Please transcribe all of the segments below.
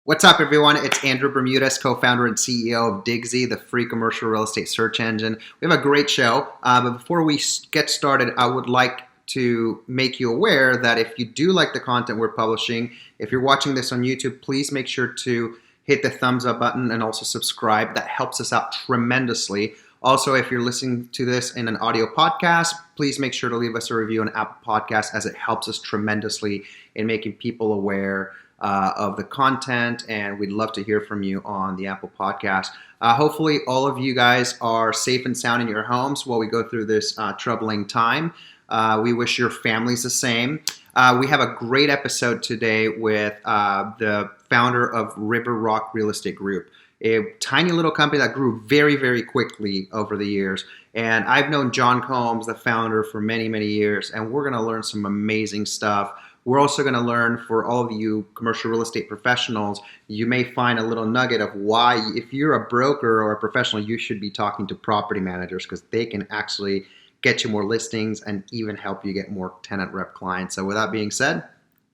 What's up, everyone? It's Andrew Bermudez, co-founder and CEO of Digsy, the free commercial real estate search engine. We have a great show, but before we get started, I would like to make you aware that if you do like the content we're publishing, if you're watching this on YouTube, please make sure to hit the thumbs up button and also subscribe. That helps us out tremendously. Also, if you're listening to this in an audio podcast, please make sure to leave us a review on Apple Podcasts, as it helps us tremendously in making people aware of the content, and we'd love to hear from you on the Apple Podcast. Hopefully all of you guys are safe and sound in your homes while we go through this troubling time. We wish your families the same. We have a great episode today with the founder of RiverRock Real Estate Group, a tiny little company that grew very, very quickly over the years. And I've known John Combs, the founder, for many, many years, and we're going to learn some amazing stuff. We're also going to learn, for all of you commercial real estate professionals, you may find a little nugget of why, if you're a broker or a professional, you should be talking to property managers, because they can actually get you more listings and even help you get more tenant rep clients. So with that being said,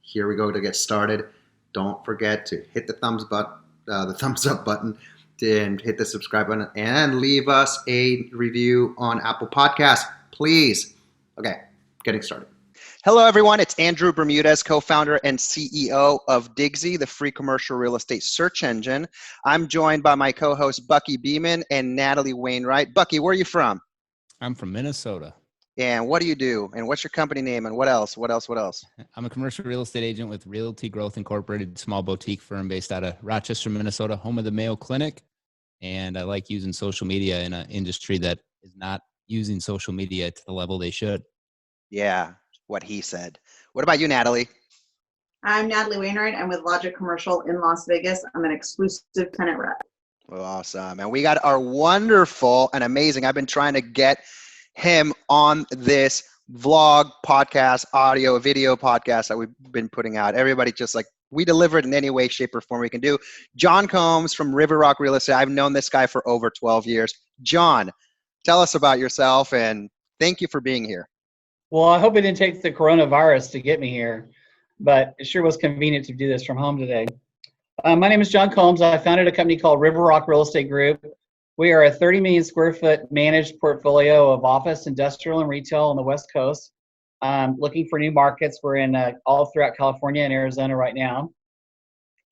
here we go to get started. Don't forget to hit the thumbs up button and hit the subscribe button and leave us a review on Apple Podcasts, please. Okay, getting started. Hello, everyone. It's Andrew Bermudez, co-founder and CEO of Digsy, the free commercial real estate search engine. I'm joined by my co-hosts Bucky and Natalie Wainwright. Bucky, where are you from? I'm from Minnesota. And what do you do? And what's your company name? And what else? I'm a commercial real estate agent with Realty Growth Incorporated, small boutique firm based out of Rochester, Minnesota, home of the Mayo Clinic. And I like using social media in an industry that is not using social media to the level they should. Yeah, what he said. What about you, Natalie? I'm Natalie Wainwright. I'm with Logic Commercial in Las Vegas. I'm an exclusive tenant rep. Well, awesome. And we got our wonderful and amazing, I've been trying to get him on this vlog podcast, audio, video podcast that we've been putting out. Everybody just like, we deliver it in any way, shape, or form we can do. John Combs from RiverRock Real Estate. I've known this guy for over 12 years. John, tell us about yourself, and thank you for being here. Well, I hope it didn't take the coronavirus to get me here, but it sure was convenient to do this from home today. My name is John Combs. I founded a company called RiverRock Real Estate Group. We are a 30 million square foot managed portfolio of office, industrial, and retail on the West Coast. Looking for new markets. We're in all throughout California and Arizona right now.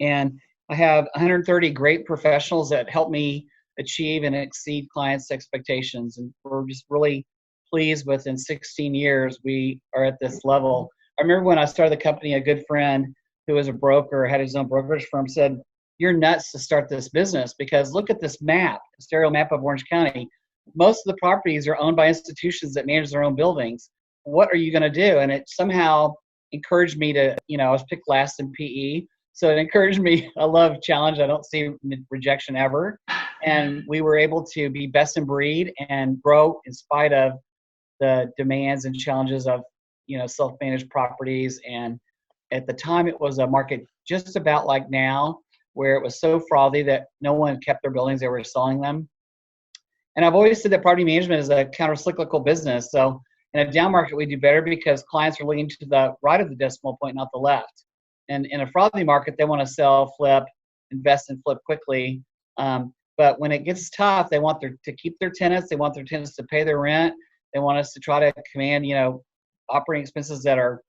And I have 130 great professionals that help me achieve and exceed clients' expectations. And we're just really pleased with, in 16 years, we are at this level. I remember when I started the company, a good friend who was a broker, had his own brokerage firm, said, "You're nuts to start this business, because look at this map, a stereo map of Orange County. Most of the properties are owned by institutions that manage their own buildings. What are you going to do?" And it somehow encouraged me to, I was picked last in PE. So it encouraged me. I love challenge. I don't see rejection ever. And we were able to be best in breed and grow in spite of the demands and challenges of, self-managed properties. And at the time, it was a market just about like now, where it was so frothy that no one kept their buildings, they were selling them. And I've always said that property management is a counter-cyclical business. So in a down market, we do better because clients are looking to the right of the decimal point, not the left. And in a frothy market, they want to sell, flip, invest, and flip quickly. But when it gets tough, they want to keep their tenants. They want their tenants to pay their rent. They want us to try to command, operating expenses that are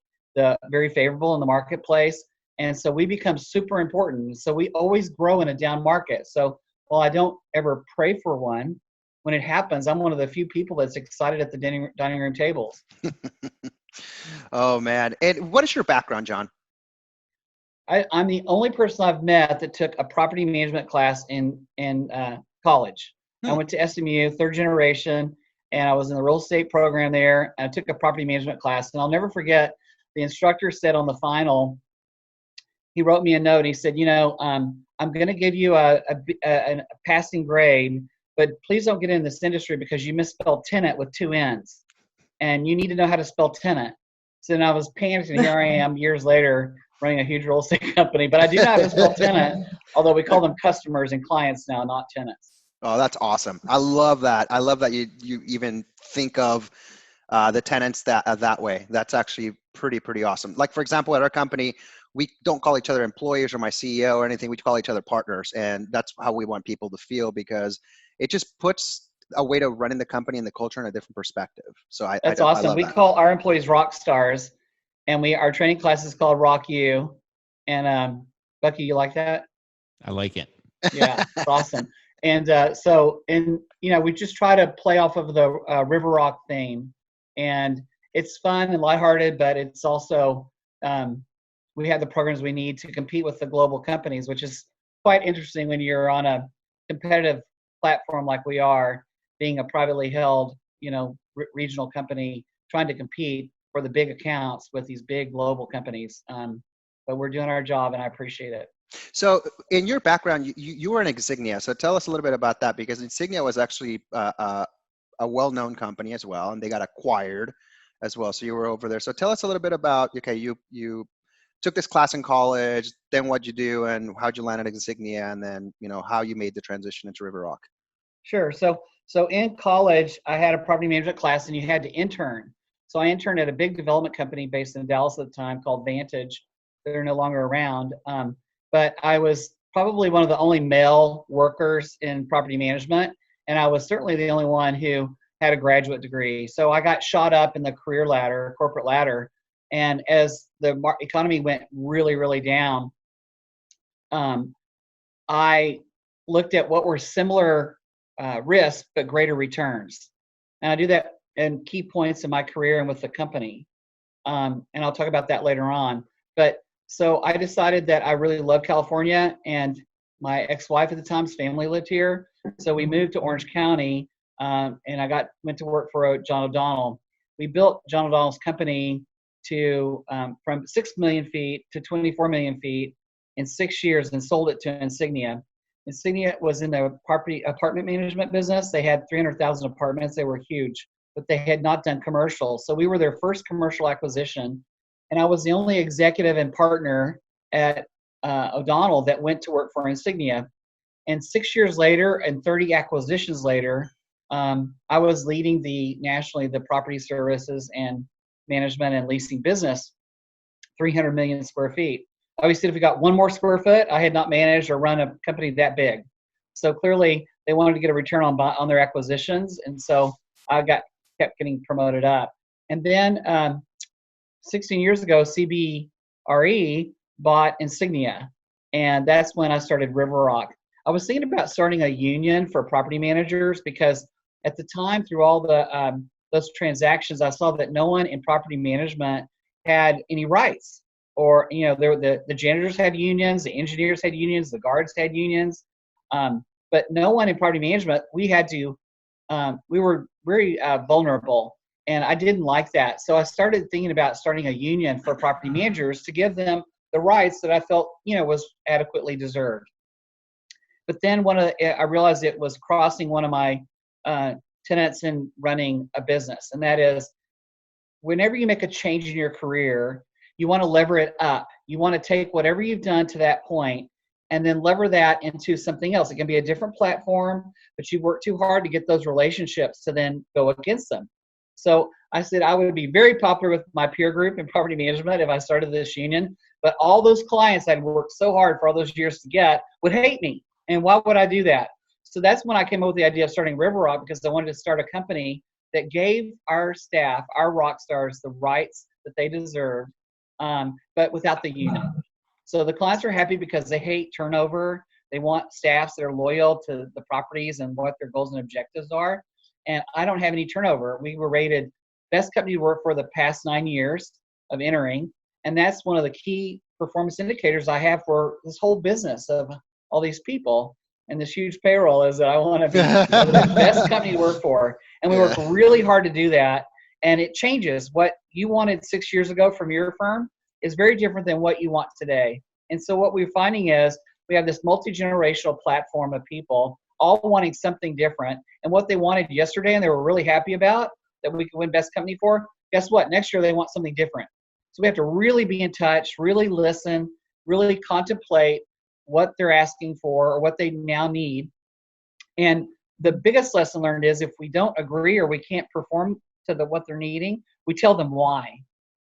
very favorable in the marketplace. And so we become super important. So we always grow in a down market. So while I don't ever pray for one, when it happens, I'm one of the few people that's excited at the dining room tables. Oh, man. And what is your background, John? I'm the only person I've met that took a property management class in college. I went to SMU, third generation, and I was in the real estate program there. And I took a property management class. And I'll never forget, the instructor said on the final, he wrote me a note. He said, I'm going to give you a passing grade, but please don't get in this industry because you misspelled tenant with 2 N's. And you need to know how to spell tenant. So then I was panicked, and here I am years later running a huge real estate company. But I do know how to spell tenant, although we call them customers and clients now, not tenants. Oh, that's awesome. I love that. I love that you even think of the tenants that way. That's actually pretty awesome. Like, for example, at our company, we don't call each other employees or my CEO or anything. We call each other partners. And that's how we want people to feel, because it just puts a way to running the company and the culture in a different perspective. So That's I awesome. love We that. call our employees rock stars, and our training class is called Rock You. And Bucky, you like that? I like it. Yeah, it's awesome. And we just try to play off of the RiverRock theme, and it's fun and lighthearted, but it's also we have the programs we need to compete with the global companies, which is quite interesting when you're on a competitive platform like we are, being a privately held, regional company, trying to compete for the big accounts with these big global companies. But we're doing our job, and I appreciate it. So in your background, you were in Insignia. So tell us a little bit about that, because Insignia was actually a well-known company as well, and they got acquired as well. So you were over there. So tell us a little bit about, okay, you took this class in college, then what'd you do, and how'd you land at Insignia, and then, how you made the transition into RiverRock. Sure. So in college, I had a property management class, and you had to intern. So I interned at a big development company based in Dallas at the time called Vantage. They're no longer around. But I was probably one of the only male workers in property management, and I was certainly the only one who had a graduate degree. So I got shot up in the corporate ladder, and as the economy went really, really down, I looked at what were similar risks but greater returns. And I do that in key points in my career and with the company. And I'll talk about that later on. But so I decided that I really love California, and my ex-wife at the time's family lived here. So we moved to Orange County, and I went to work for John O'Donnell. We built John O'Donnell's company to from 6 million feet to 24 million feet in 6 years, and sold it to Insignia. Insignia was in the apartment management business. They had 300,000 apartments. They were huge, but they had not done commercial. So we were their first commercial acquisition. And I was the only executive and partner at O'Donnell that went to work for Insignia. And 6 years later, and 30 acquisitions later, I was leading nationally the property services and management and leasing business, 300 million square feet. Obviously, if we got one more square foot, I had not managed or run a company that big. So clearly, they wanted to get a return on their acquisitions, and so I kept getting promoted up. And then 16 years ago, CRE bought Insignia, and that's when I started RiverRock. I was thinking about starting a union for property managers, because at the time, through all the those transactions, I saw that no one in property management had any rights. Or the janitors had unions, the engineers had unions, the guards had unions, but no one in property management. We were very vulnerable. And I didn't like that. So I started thinking about starting a union for property managers to give them the rights that I felt, was adequately deserved. But then I realized it was crossing one of my tenets in running a business. And that is, whenever you make a change in your career, you want to lever it up. You want to take whatever you've done to that point and then lever that into something else. It can be a different platform, but you've worked too hard to get those relationships to then go against them. So I said I would be very popular with my peer group in property management if I started this union, but all those clients I'd worked so hard for all those years to get would hate me. And why would I do that? So that's when I came up with the idea of starting RiverRock, because I wanted to start a company that gave our staff, our rock stars, the rights that they deserved, but without the union. So the clients are happy because they hate turnover. They want staffs that are loyal to the properties and what their goals and objectives are. And I don't have any turnover. We were rated best company to work for the past 9 years of entering. And that's one of the key performance indicators I have for this whole business of all these people and this huge payroll, is that I want to be the best company to work for. And we work really hard to do that. And it changes. What you wanted 6 years ago from your firm is very different than what you want today. And so what we're finding is we have this multi-generational platform of people all wanting something different. And what they wanted yesterday and they were really happy about that we could win best company for, guess what? Next year they want something different. So we have to really be in touch, really listen, really contemplate what they're asking for or what they now need. And the biggest lesson learned is if we don't agree or we can't perform to what they're needing. We tell them why.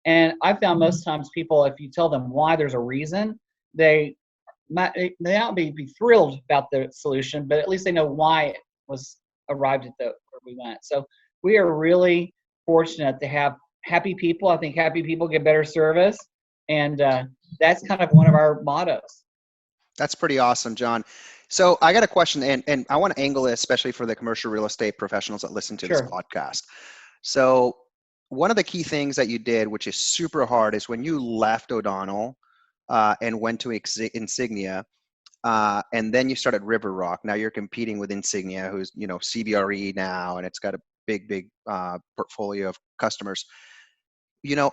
And I found most times people, if you tell them why there's a reason, they not be thrilled about the solution, but at least they know why it was arrived at where we went. So we are really fortunate to have happy people. I think happy people get better service. And that's kind of one of our mottos. That's pretty awesome, John. So I got a question, and I want to angle it especially for the commercial real estate professionals that listen to this podcast. So one of the key things that you did, which is super hard, is when you left O'Donnell and went to Insignia, and then you started RiverRock. Now you're competing with Insignia, who's CBRE now, and it's got a big portfolio of customers.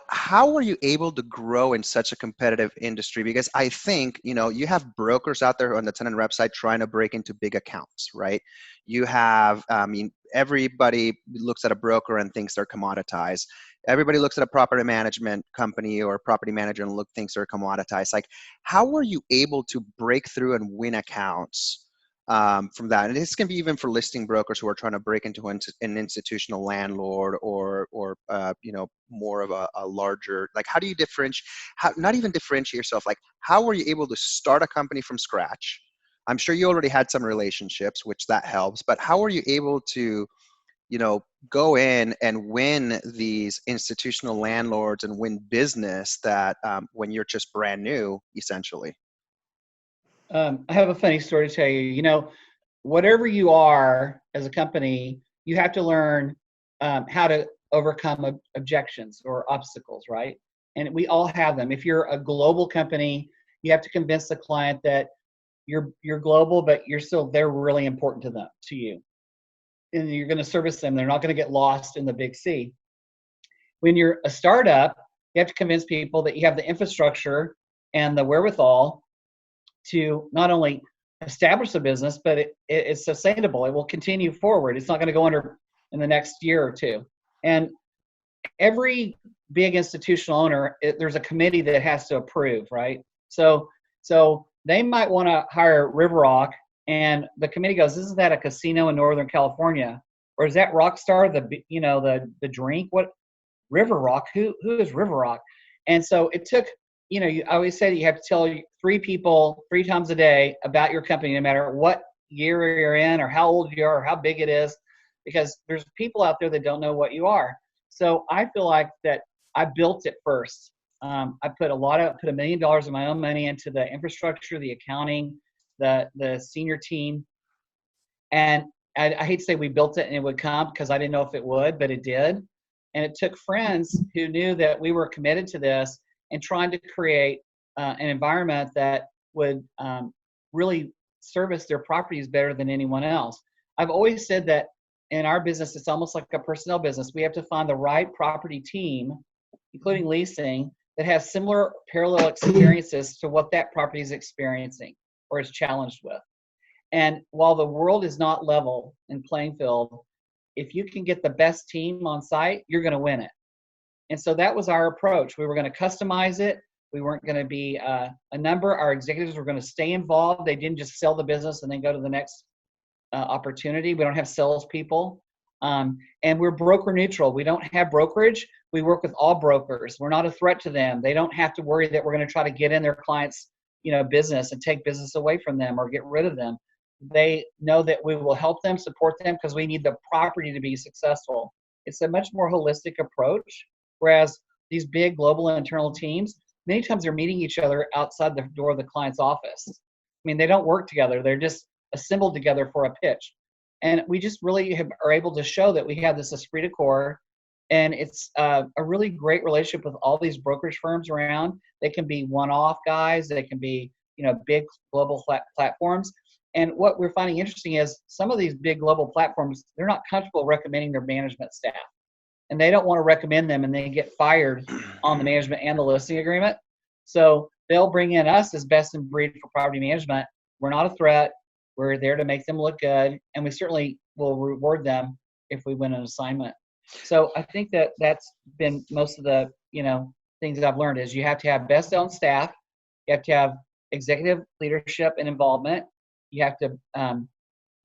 How are you able to grow in such a competitive industry? Because I think, you have brokers out there on the tenant rep side trying to break into big accounts, right? You have, everybody looks at a broker and thinks they're commoditized. Everybody looks at a property management company or a property manager and thinks they're commoditized. Like, how are you able to break through and win accounts from that? And this can be even for listing brokers who are trying to break into an institutional landlord or more of a larger, like, how do you not even differentiate yourself? Like, how were you able to start a company from scratch? I'm sure you already had some relationships, which that helps, but how were you able to, go in and win these institutional landlords and win business that when you're just brand new, essentially? I have a funny story to tell you. Whatever you are as a company, you have to learn how to overcome objections or obstacles, right? And we all have them. If you're a global company, you have to convince the client that you're global, but they're really important to you. And you're going to service them. They're not going to get lost in the big sea. When you're a startup, you have to convince people that you have the infrastructure and the wherewithal to not only establish a business, but it's sustainable. It will continue forward. It's not going to go under in the next year or two. And every big institutional owner, there's a committee that has to approve, right? So they might want to hire RiverRock, and the committee goes, "Isn't that a casino in Northern California? Or is that Rockstar the drink? What RiverRock? Who is RiverRock?" And so it took. I always say that you have to tell 3 people 3 times a day about your company, no matter what year you're in or how old you are or how big it is, because there's people out there that don't know what you are. So I feel like that I built it first. I put $1 million of my own money into the infrastructure, the accounting, the senior team. And I hate to say we built it and it would come, because I didn't know if it would, but it did. And it took friends who knew that we were committed to this and trying to create an environment that would really service their properties better than anyone else. I've always said that in our business, it's almost like a personnel business. We have to find the right property team, including leasing, that has similar parallel experiences to what that property is experiencing or is challenged with. And while the world is not level and playing field, if you can get the best team on site, you're going to win it. And so that was our approach. We were going to customize it. We weren't going to be a number. Our executives were going to stay involved. They didn't just sell the business and then go to the next opportunity. We don't have salespeople. And we're broker neutral. We don't have brokerage. We work with all brokers. We're not a threat to them. They don't have to worry that we're going to try to get in their clients' business and take business away from them or get rid of them. They know that we will help them, support them, because we need the property to be successful. It's a much more holistic approach. Whereas these big global internal teams, many times they're meeting each other outside the door of the client's office. I mean, they don't work together. They're just assembled together for a pitch. And we just really are able to show that we have this esprit de corps. And it's a really great relationship with all these brokerage firms around. They can be one-off guys. They can be, big global platforms. And what we're finding interesting is some of these big global platforms, they're not comfortable recommending their management staff. And they don't want to recommend them and they get fired on the management and the listing agreement. So they'll bring in us as best in breed for property management. We're not a threat. We're there to make them look good. And we certainly will reward them if we win an assignment. So I think that that's been most of the, things that I've learned is you have to have best owned staff. You have to have executive leadership and involvement. You have to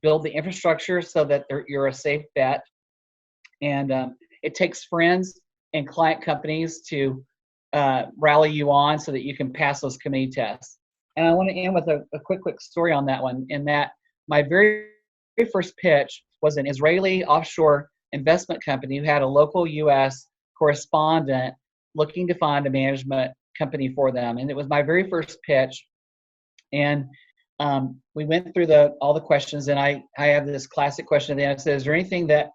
build the infrastructure so that you're a safe bet. And it takes friends and client companies to rally you on so that you can pass those committee tests. And I want to end with a quick story on that one, in that my very first pitch was an Israeli offshore investment company who had a local U.S. correspondent looking to find a management company for them. And it was my very first pitch. And we went through all the questions, and I have this classic question at the end. It says, is there anything that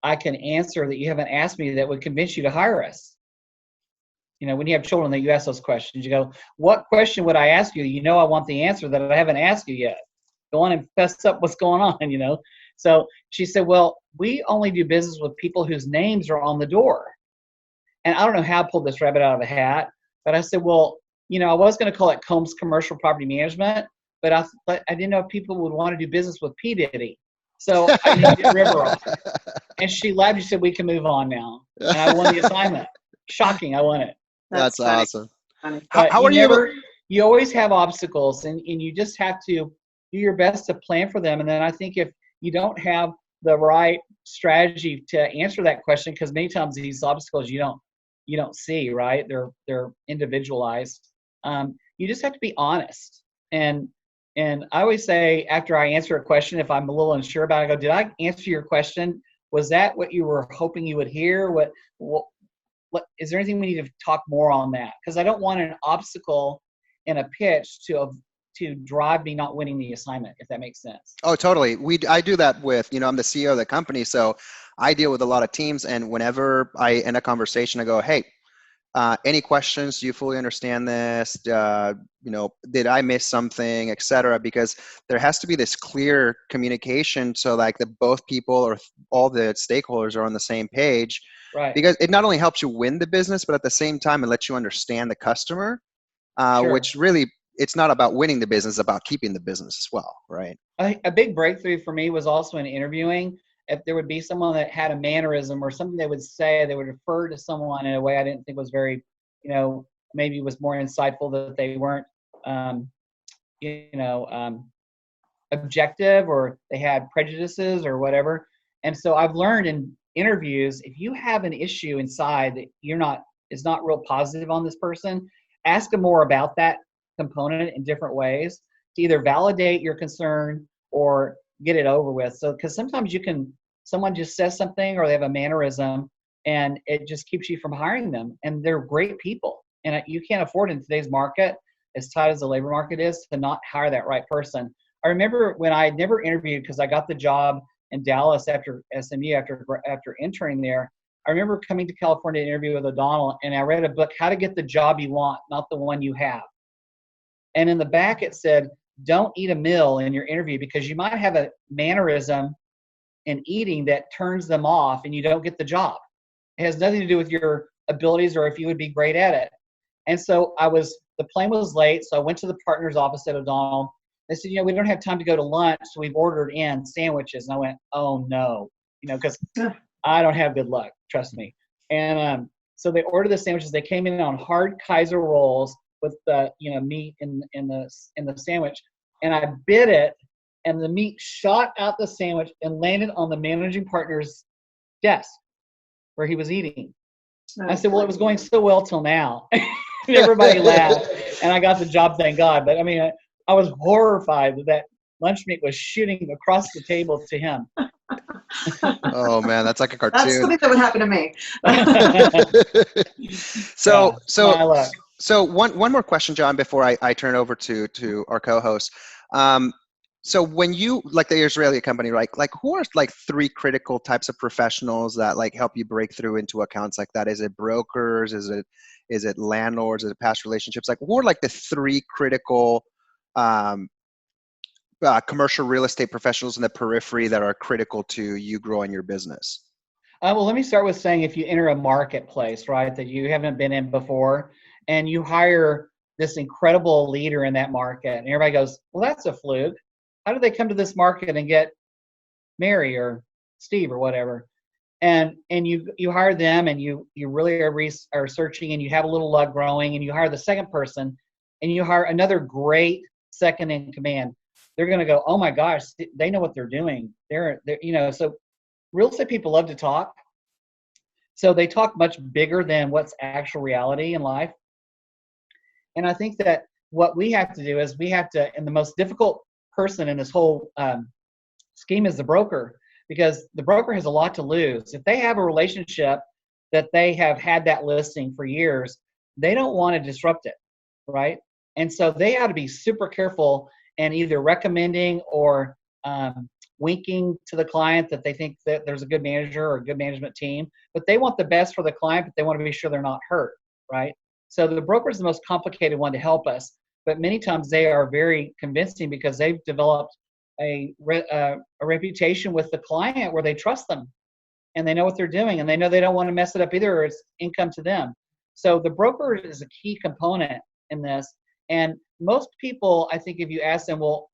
I can answer that you haven't asked me that would convince you to hire us? You know, when you have children that you ask those questions, you go, what question would I ask you? You know, I want the answer that I haven't asked you yet. Go on and fess up what's going on, you know? So she said, well, we only do business with people whose names are on the door. And I don't know how I pulled this rabbit out of the hat, but I said, well, you know, I was going to call it Combs Commercial Property Management, but I didn't know if people would want to do business with P. Diddy. So I named it RiverRock. And she laughed. She said, we can move on now. And I won the assignment. Shocking. I won it. That's awesome. How are you? You always have obstacles, and you just have to do your best to plan for them. And then I think if you don't have the right strategy to answer that question, because many times these obstacles you don't see, right? They're individualized. You just have to be honest. And I always say, after I answer a question, if I'm a little unsure about it, I go, did I answer your question? Was that what you were hoping you would hear? What is there anything we need to talk more on that? Because I don't want an obstacle in a pitch to drive me not winning the assignment, if that makes sense. Oh, totally. I do that with, I'm the CEO of the company, so I deal with a lot of teams, and whenever I end a conversation, I go, hey, any questions? Do you fully understand this? Did I miss something, et cetera? Because there has to be this clear communication so like that both people or all the stakeholders are on the same page. Right. Because it not only helps you win the business, but at the same time, it lets you understand the customer, Sure. which really, it's not about winning the business, it's about keeping the business as well, right? A big breakthrough for me was also in interviewing. If there would be someone that had a mannerism or something they would say, they would refer to someone in a way I didn't think was very, maybe was more insightful, that they weren't, objective, or they had prejudices or whatever. And so I've learned in interviews, if you have an issue inside that is not real positive on this person, ask them more about that component in different ways to either validate your concern or get it over with. So, because sometimes someone just says something or they have a mannerism and it just keeps you from hiring them. And they're great people. And you can't afford in today's market, as tight as the labor market is, to not hire that right person. I remember when I never interviewed, because I got the job in Dallas after SMU, after entering there. I remember coming to California to interview with O'Donnell, and I read a book, How to Get the Job You Want, Not the One You Have. And in the back it said, don't eat a meal in your interview, because you might have a mannerism in eating that turns them off and you don't get the job. It has nothing to do with your abilities or if you would be great at it. And so the plane was late, so I went to the partner's office at O'Donnell. They said, we don't have time to go to lunch, so we've ordered in sandwiches. And I went, oh no, because I don't have good luck, trust me. And so they ordered the sandwiches. They came in on hard Kaiser rolls with the meat in the sandwich, and I bit it, and the meat shot out the sandwich and landed on the managing partner's desk where he was eating. I said, well, it was going so well till now. And everybody laughed, and I got the job, thank God. But I mean, I was horrified that lunch meat was shooting across the table to him. Oh man, that's like a cartoon. That's something that would happen to me. So one more question, John, before I turn it over to our co-host. So when you, like the Israeli company, right? Like who are like three critical types of professionals that like help you break through into accounts like that? Is it brokers? Is it landlords? Is it past relationships? Like who are like the three critical commercial real estate professionals in the periphery that are critical to you growing your business? Well, let me start with saying, if you enter a marketplace, right, that you haven't been in before, and you hire this incredible leader in that market, and everybody goes, well, that's a fluke. How did they come to this market and get Mary or Steve or whatever? And you hire them, and you really are searching, and you have a little luck growing, and you hire the second person, and you hire another great second in command. They're going to go, oh my gosh, they know what they're doing. They're so real estate people love to talk. So they talk much bigger than what's actual reality in life. And I think that what we have to do is we have to, and the most difficult person in this whole scheme is the broker, because the broker has a lot to lose. If they have a relationship that they have had that listing for years, they don't want to disrupt it, right? And so they ought to be super careful and either recommending or winking to the client that they think that there's a good manager or a good management team, but they want the best for the client, but they want to be sure they're not hurt, right? So the broker is the most complicated one to help us, but many times they are very convincing because they've developed a reputation with the client where they trust them and they know what they're doing and they know they don't want to mess it up either, or it's income to them. So the broker is a key component in this. And most people, I think if you ask them, well,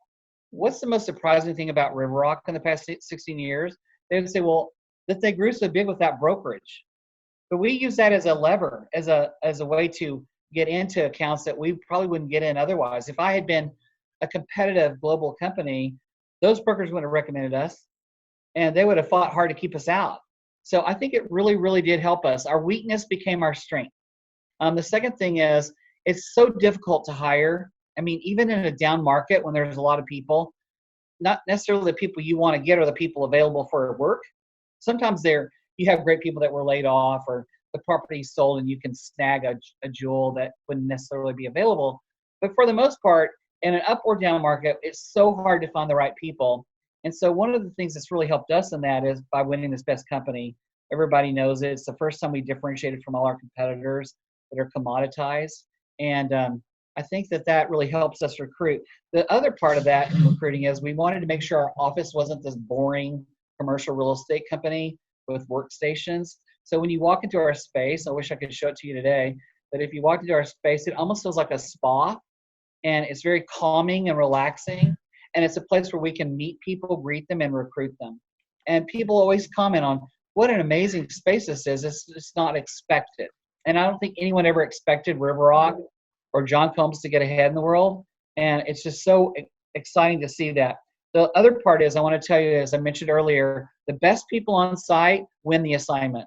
what's the most surprising thing about RiverRock in the past 16 years? They would say, well, that they grew so big with that brokerage. But we use that as a lever, as a way to get into accounts that we probably wouldn't get in otherwise. If I had been a competitive global company, those brokers wouldn't have recommended us, and they would have fought hard to keep us out. So I think it really, really did help us. Our weakness became our strength. The second thing is, it's so difficult to hire. I mean, even in a down market when there's a lot of people, not necessarily the people you want to get are the people available for work. Sometimes you have great people that were laid off, or the property sold and you can snag a jewel that wouldn't necessarily be available. But for the most part, in an up or down market, it's so hard to find the right people. And so one of the things that's really helped us in that is by winning this best company. Everybody knows it. It's the first time we differentiated from all our competitors that are commoditized. And I think that really helps us recruit. The other part of that in recruiting is we wanted to make sure our office wasn't this boring commercial real estate company with workstations. So when you walk into our space, I wish I could show it to you today, but if you walk into our space, it almost feels like a spa, and it's very calming and relaxing. And it's a place where we can meet people, greet them, and recruit them. And people always comment on what an amazing space this is. It's not expected. And I don't think anyone ever expected RiverRock or John Combs to get ahead in the world. And it's just so exciting to see that. The other part is, I want to tell you, as I mentioned earlier, the best people on site win the assignment.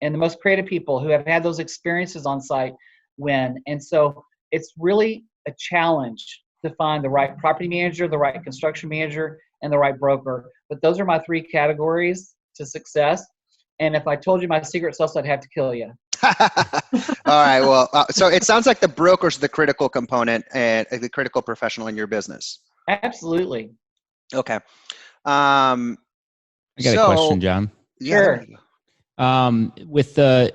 And the most creative people who have had those experiences on site win. And so it's really a challenge to find the right property manager, the right construction manager, and the right broker. But those are my three categories to success. And if I told you my secret sauce, I'd have to kill you. All right. Well, so it sounds like the broker's the critical component and the critical professional in your business. Absolutely. Okay. I got a question, John. Sure. With the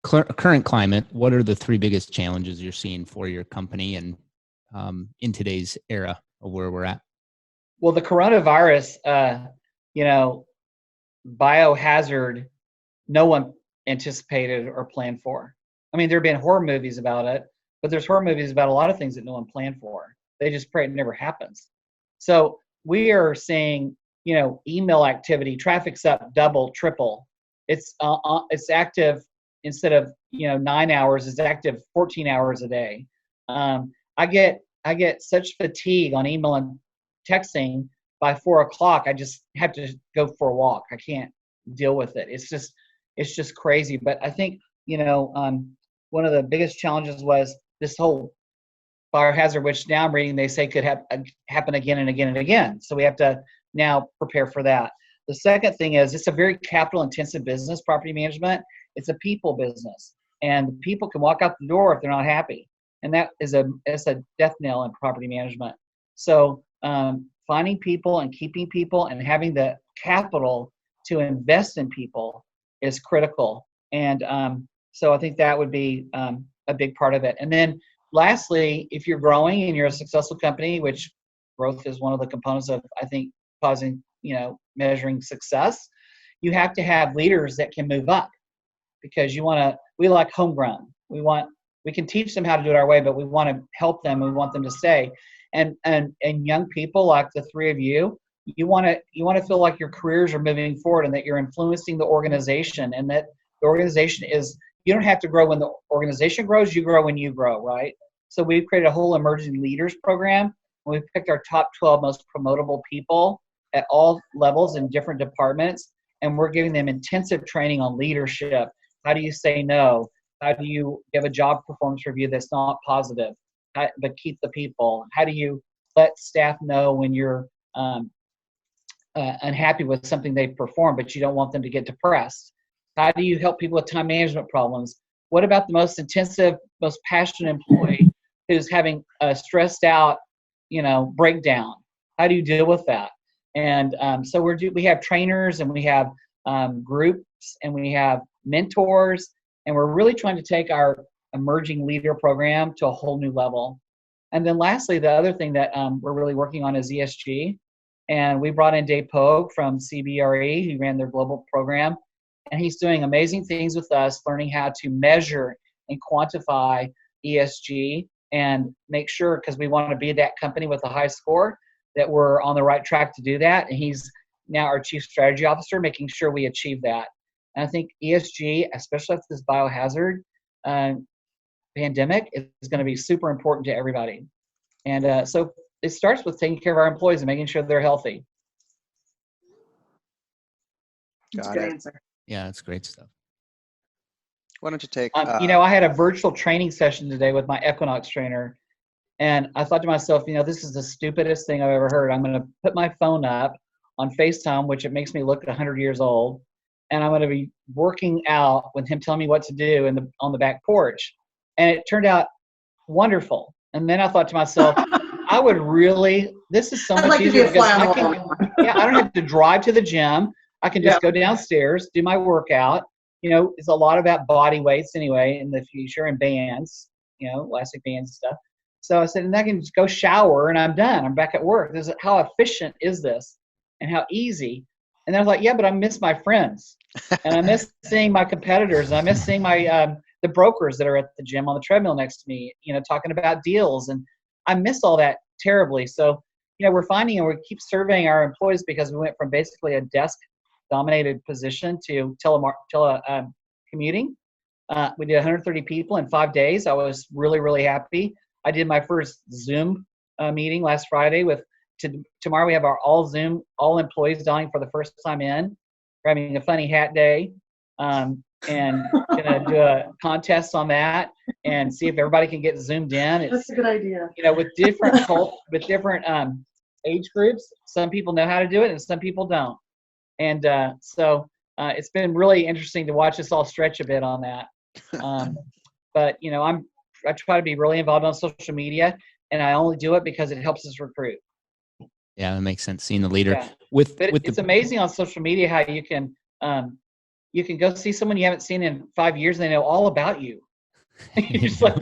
current climate, what are the three biggest challenges you're seeing for your company and in today's era of where we're at? Well, the coronavirus, biohazard, no one anticipated or planned for. I mean, there have been horror movies about it, but there's horror movies about a lot of things that no one planned for. They just pray it never happens. So we are seeing, email activity, traffic's up double, triple. It's active instead of 9 hours. It's active 14 hours a day. I get such fatigue on email and texting by 4 o'clock. I just have to go for a walk. I can't deal with it. It's just crazy. But I think one of the biggest challenges was this whole fire hazard, which now I'm reading they say could happen again and again and again. So we have to now prepare for that. The second thing is, it's a very capital intensive business, property management. It's a people business, and people can walk out the door if they're not happy. And it's a death knell in property management. So finding people and keeping people and having the capital to invest in people is critical. And so I think that would be a big part of it. And then lastly, if you're growing and you're a successful company, which growth is one of the components of, I think, causing, measuring success, you have to have leaders that can move up, because we like homegrown. We can teach them how to do it our way, but we want to help them. We want them to stay. And young people like the three of you, you want to feel like your careers are moving forward and that you're influencing the organization, and that the organization you don't have to grow when the organization grows, you grow when you grow, right? So we've created a whole emerging leaders program, and we've picked our top 12 most promotable people at all levels in different departments. and we're giving them intensive training on leadership. How do you say no? How do you give a job performance review that's not positive, but keep the people? How do you let staff know when you're unhappy with something they've performed, but you don't want them to get depressed? How do you help people with time management problems? What about the most intensive, most passionate employee who's having a stressed out, breakdown? How do you deal with that? And so we have trainers, and we have groups, and we have mentors, and we're really trying to take our emerging leader program to a whole new level. And then lastly, the other thing that we're really working on is ESG. And we brought in Dave Pogue from CRE, who ran their global program. And he's doing amazing things with us, learning how to measure and quantify ESG and make sure, because we want to be that company with a high score, that we're on the right track to do that. And he's now our chief strategy officer, making sure we achieve that. And I think ESG, especially after this biohazard pandemic, is going to be super important to everybody. And so it starts with taking care of our employees and making sure they're healthy. That's a good answer. Yeah, that's great stuff. Why don't you take? I had a virtual training session today with my Equinox trainer, and I thought to myself, this is the stupidest thing I've ever heard. I'm going to put my phone up on FaceTime, which it makes me look 100 years old, and I'm going to be working out with him telling me what to do on the back porch. And it turned out wonderful. And then I thought to myself, this is so much easier because I don't have to drive to the gym. I can just go downstairs, do my workout. It's a lot about body weights anyway in the future, and bands, elastic bands and stuff. So I said, and I can just go shower and I'm done. I'm back at work. How efficient is this, and how easy? And then I was like, yeah, but I miss my friends, and I miss seeing my competitors, and I miss seeing my the brokers that are at the gym on the treadmill next to me, talking about deals, and I miss all that terribly. So, we're finding, and we keep surveying our employees, because we went from basically a desk-dominated position to commuting. We did 130 people in 5 days. I was really, really happy. I did my first Zoom meeting last Friday. Tomorrow we have our all employees dialing for the first time in. We're having a funny hat day, and gonna do a contest on that and see if everybody can get zoomed in. That's a good idea. With different age groups, some people know how to do it and some people don't. And so it's been really interesting to watch us all stretch a bit on that. But I try to be really involved on social media, and I only do it because it helps us recruit. Yeah, that makes sense. Seeing the leader. Yeah. It's amazing on social media how you can go see someone you haven't seen in 5 years, and they know all about you. You're just like,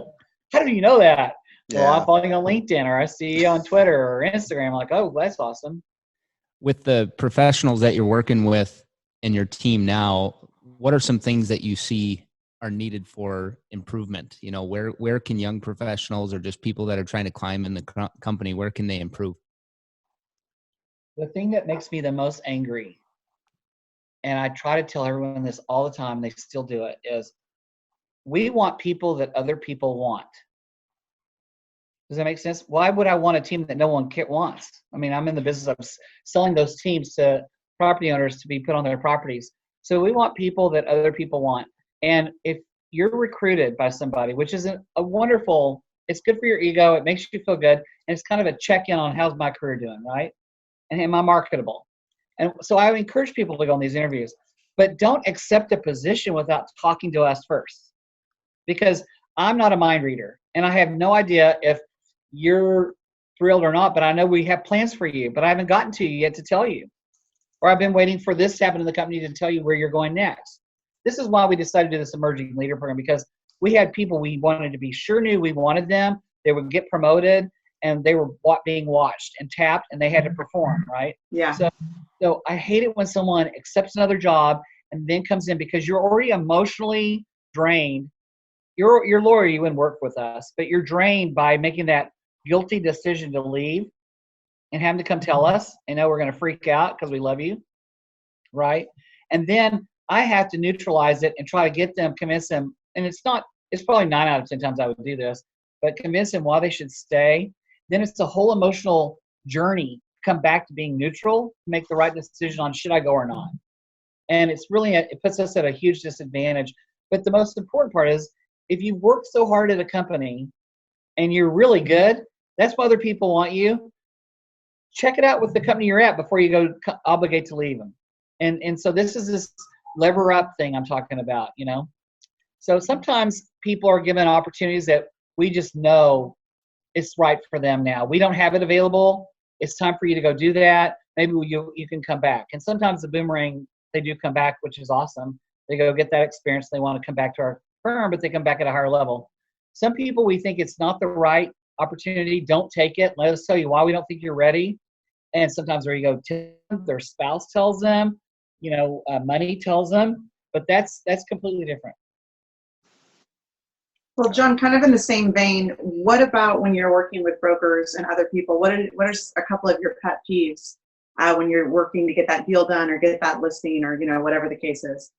how do you know that? Yeah. Well, I'm following on LinkedIn, or I see you on Twitter or Instagram. I'm like, oh, that's awesome. With the professionals that you're working with in your team now, what are some things that you see are needed for improvement? Where can young professionals, or just people that are trying to climb in the company, where can they improve? The thing that makes me the most angry, and I try to tell everyone this all the time, they still do it, is we want people that other people want. Does that make sense? Why would I want a team that no one wants? I mean, I'm in the business of selling those teams to property owners to be put on their properties. So we want people that other people want. And if you're recruited by somebody, which is a wonderful, it's good for your ego, it makes you feel good, and it's kind of a check-in on how's my career doing, right? And am I marketable? And so I encourage people to go on these interviews, but don't accept a position without talking to us first, because I'm not a mind reader, and I have no idea if you're thrilled or not, but I know we have plans for you, but I haven't gotten to you yet to tell you, or I've been waiting for this to happen in the company to tell you where you're going next. This is why we decided to do this emerging leader program, because we had people we wanted to be sure knew we wanted them, they would get promoted, and they were being watched and tapped, and they had to perform, right? Yeah. So I hate it when someone accepts another job and then comes in because you're already emotionally drained. You're lawyer, you wouldn't work with us, but you're drained by making that guilty decision to leave and having to come tell us, and know we're going to freak out because we love you, right? And then I have to neutralize it and try to convince them, and it's probably 9 out of 10 times I would do this, but convince them why they should stay. Then it's a whole emotional journey to come back to being neutral, make the right decision on should I go or not. And it's really, it puts us at a huge disadvantage. But the most important part is, if you've worked so hard at a company and you're really good, that's why other people want you. Check it out with the company you're at before you go obligate to leave them. And so this is this lever up thing I'm talking about, you know. So sometimes people are given opportunities that we just know it's right for them now. We don't have it available. It's time for you to go do that. Maybe you can come back. And sometimes the boomerang, they do come back, which is awesome. They go get that experience. They want to come back to our firm, but they come back at a higher level. Some people, we think it's not the right opportunity. Don't take it. Let us tell you why we don't think you're ready. And sometimes there you go, their spouse tells them, you know, money tells them, but that's completely different. Well, John, kind of in the same vein, what about when you're working with brokers and other people? What are a couple of your pet peeves when you're working to get that deal done or get that listing or, you know, whatever the case is?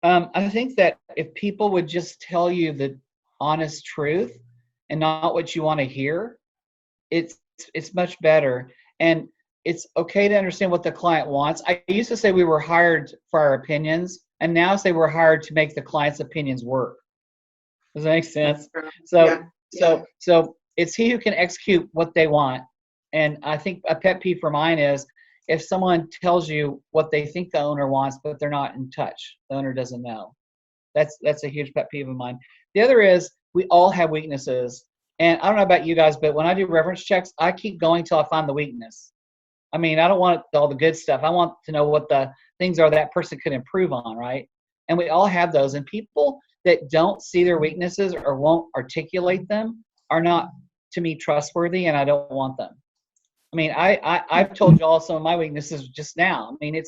I think that if people would just tell you the honest truth and not what you want to hear, it's much better. And it's okay to understand what the client wants. I used to say we were hired for our opinions, and now I say we're hired to make the client's opinions work. Does that make sense? So it's he who can execute what they want. And I think a pet peeve for mine is if someone tells you what they think the owner wants, but they're not in touch, the owner doesn't know. That's a huge pet peeve of mine. The other is we all have weaknesses. And I don't know about you guys, but when I do reference checks, I keep going till I find the weakness. I mean, I don't want all the good stuff. I want to know what the things are that person could improve on, right? And we all have those. And people that don't see their weaknesses or won't articulate them are not, to me, trustworthy, and I don't want them. I mean, I've told you all some of my weaknesses just now. I mean,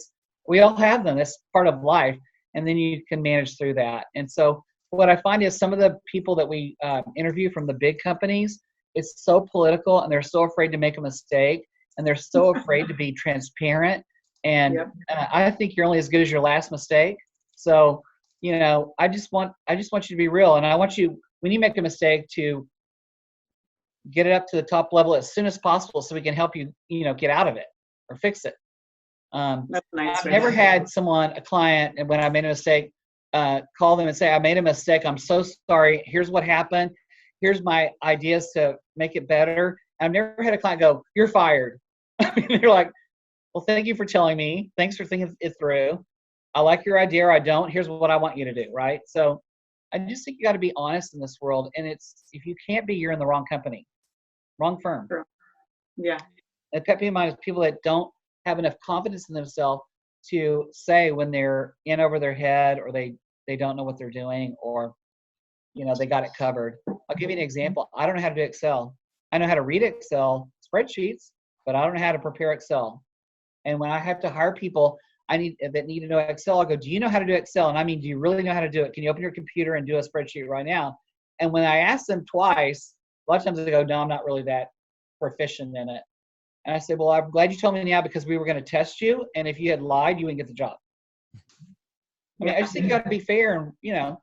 we all have them. That's part of life, and then you can manage through that. And so what I find is some of the people that we interview from the big companies, it's so political, and they're so afraid to make a mistake, and they're so afraid to be transparent. And I think you're only as good as your last mistake. So, you know, I just want you to be real, and I want you, when you make a mistake, to get it up to the top level as soon as possible so we can help you, you know, get out of it or fix it. That's nice. I've never had a client, and when I made a mistake, call them and say, I made a mistake. I'm so sorry. Here's what happened. Here's my ideas to make it better. I've never had a client go, you're fired. I mean, they're like, well, thank you for telling me. Thanks for thinking it through. I like your idea or I don't. Here's what I want you to do, right? So I just think you got to be honest in this world. And if you can't be, you're in the wrong company, wrong firm. Sure. Yeah. And pet peeve of mine is people that don't have enough confidence in themselves to say when they're in over their head or they don't know what they're doing or, you know, they got it covered. I'll give you an example. I don't know how to do Excel. I know how to read Excel spreadsheets, but I don't know how to prepare Excel. And when I have to hire people that need to know Excel, I go, do you know how to do Excel? And I mean, do you really know how to do it? Can you open your computer and do a spreadsheet right now? And when I ask them twice, a lot of times they go, no, I'm not really that proficient in it. And I said, well, I'm glad you told me now because we were going to test you. And if you had lied, you wouldn't get the job. I mean, I just think you got to be fair and, you know.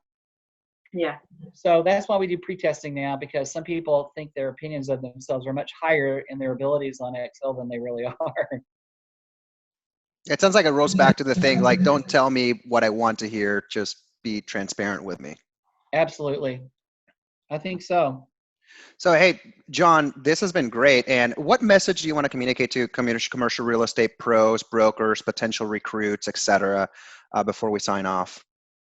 Yeah. So that's why we do pre-testing now, because some people think their opinions of themselves are much higher in their abilities on Excel than they really are. It sounds like it rolls back to the thing, like, don't tell me what I want to hear, just be transparent with me. Absolutely. I think so. So, hey, John, this has been great. And what message do you want to communicate to commercial real estate pros, brokers, potential recruits, et cetera, before we sign off?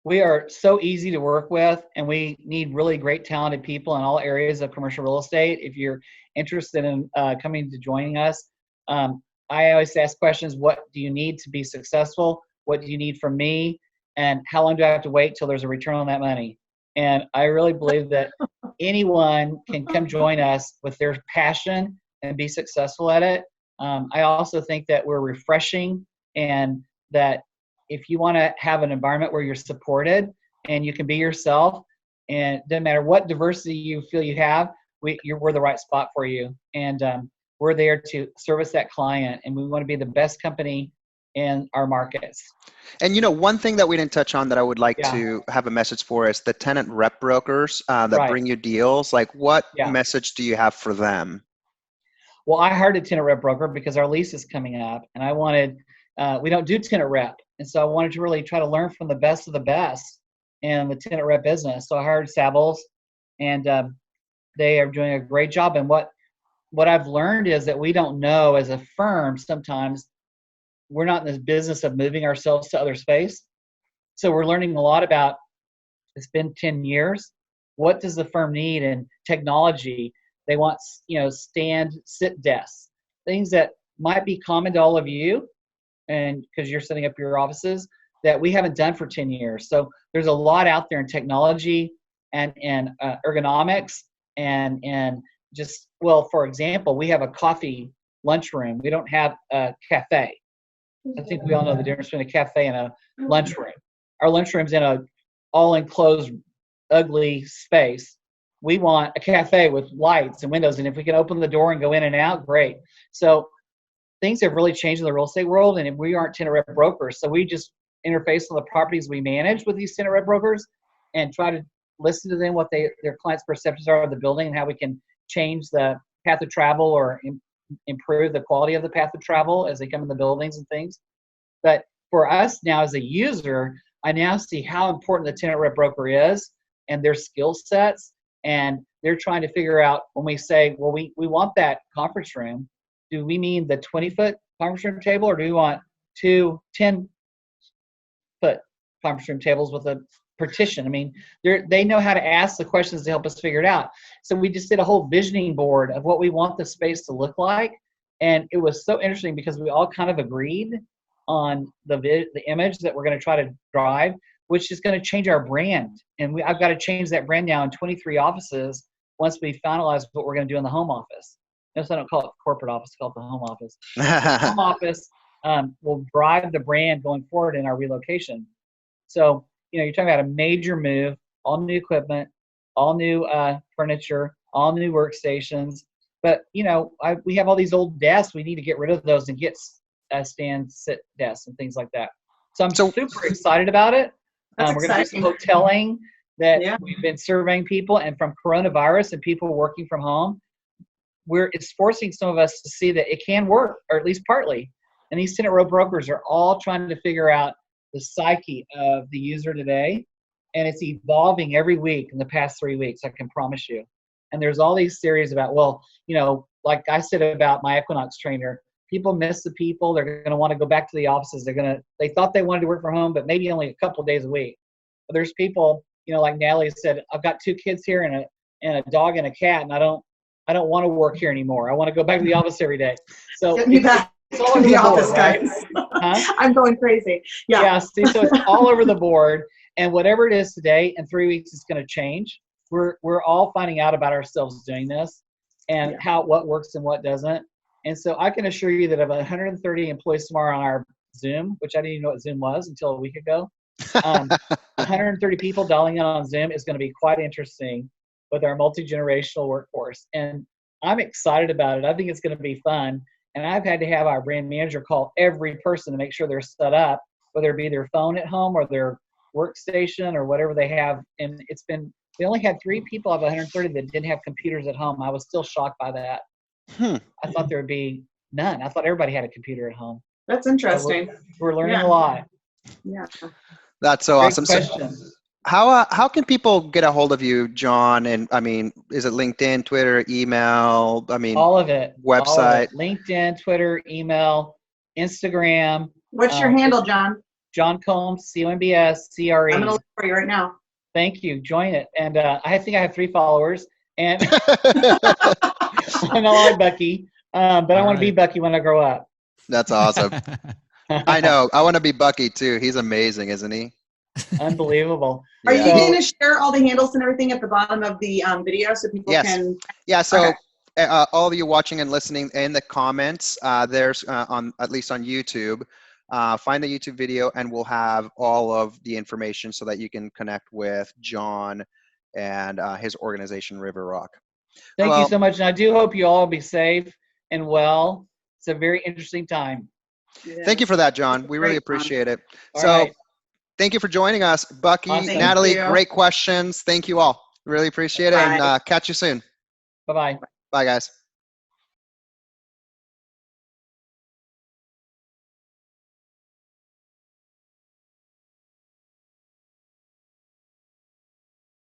We are so easy to work with, and we need really great, talented people in all areas of commercial real estate. If you're interested in coming to joining us, I always ask questions. What do you need to be successful? What do you need from me? And how long do I have to wait till there's a return on that money? And I really believe that anyone can come join us with their passion and be successful at it. I also think that we're refreshing, and that if you want to have an environment where you're supported and you can be yourself, and it doesn't matter what diversity you feel you have, we're the right spot for you. And we're there to service that client, and we want to be the best company in our markets. And, you know, one thing that we didn't touch on that I would like to have a message for is the tenant rep brokers that bring you deals. Like, what message do you have for them? Well, I hired a tenant rep broker because our lease is coming up, and I wanted, we don't do tenant rep. And so I wanted to really try to learn from the best of the best in the tenant rep business. So I hired Savills, and they are doing a great job. And what I've learned is that we don't know as a firm, sometimes we're not in this business of moving ourselves to other space. So we're learning a lot about, it's been 10 years. What does the firm need in technology? They want, stand, sit desks, things that might be common to all of you, and because you're setting up your offices, that we haven't done for 10 years. So there's a lot out there in technology and ergonomics and just, well, for example, we have a coffee lunchroom. We don't have a cafe. I think we all know the difference between a cafe and a lunchroom. Our lunchroom's in a all-enclosed, ugly space. We want a cafe with lights and windows, and if we can open the door and go in and out, great. So things have really changed in the real estate world, and we aren't tenant rep brokers. So we just interface on the properties we manage with these tenant rep brokers and try to listen to them, what their clients' perceptions are of the building and how we can change the path of travel or improve the quality of the path of travel as they come in the buildings and things. But for us now as a user, I now see how important the tenant rep broker is and their skill sets. And they're trying to figure out, when we say, well, we want that conference room, do we mean the 20-foot conference room table, or do we want two 10-foot conference room tables with a partition? I mean, they know how to ask the questions to help us figure it out. So we just did a whole visioning board of what we want the space to look like. And it was so interesting because we all kind of agreed on the image that we're going to try to drive, which is going to change our brand. And I've got to change that brand now in 23 offices once we finalize what we're going to do in the home office. Notice I don't call it the corporate office, call it the home office. The home office will drive the brand going forward in our relocation. So, you're talking about a major move, all new equipment, all new furniture, all new workstations. But, we have all these old desks. We need to get rid of those and get stand, sit desks and things like that. So I'm super excited about it. We're going to do some hoteling that we've been surveying people, and from coronavirus and people working from home, it's forcing some of us to see that it can work, or at least partly. And these tenant rep brokers are all trying to figure out the psyche of the user today. And it's evolving every week in the past 3 weeks, I can promise you. And there's all these theories about, like I said about my Equinox trainer, people miss the people. They're going to want to go back to the offices. They thought they wanted to work from home, but maybe only a couple of days a week. But there's people, like Natalie said, I've got 2 kids here and a dog and a cat, and I don't want to work here anymore. I want to go back to the office every day. So get me back it's all over to the board, office, right? guys. Huh? I'm going crazy. Yeah. See, so it's all over the board, and whatever it is today, in 3 weeks, it's going to change. We're all finding out about ourselves doing this, and what works and what doesn't. And so I can assure you that of 130 employees tomorrow on our Zoom, which I didn't even know what Zoom was until a week ago. 130 people dialing in on Zoom is going to be quite interesting with our multi-generational workforce. And I'm excited about it. I think it's going to be fun. And I've had to have our brand manager call every person to make sure they're set up, whether it be their phone at home or their workstation or whatever they have. And we only had 3 people out of 130 that didn't have computers at home. I was still shocked by that. I thought there would be none. I thought everybody had a computer at home. That's interesting. So we're learning a lot. Yeah. That's so Great awesome. question. So how can people get a hold of you, John? And is it LinkedIn, Twitter, email? All of it. Website. All of it. LinkedIn, Twitter, email, Instagram. What's your handle, John? John Combs, COMBS, CRE. I'm going to look for you right now. Thank you. Join it. And I think I have 3 followers. And I'm not like Bucky, but I want to be Bucky when I grow up. That's awesome. I know. I want to be Bucky too. He's amazing, isn't he? Unbelievable. Are you going to share all the handles and everything at the bottom of the video so people can? Yeah. So all of you watching and listening, in the comments, there's at least on YouTube, find the YouTube video, and we'll have all of the information so that you can connect with John and his organization, RiverRock. Thank you so much. And I do hope you all be safe and well. It's a very interesting time. Thank you for that, John. We really appreciate it. Thank you for joining us. Bucky, Natalie, great questions. Thank you all. Really appreciate it. And catch you soon. Bye-bye. Bye, guys.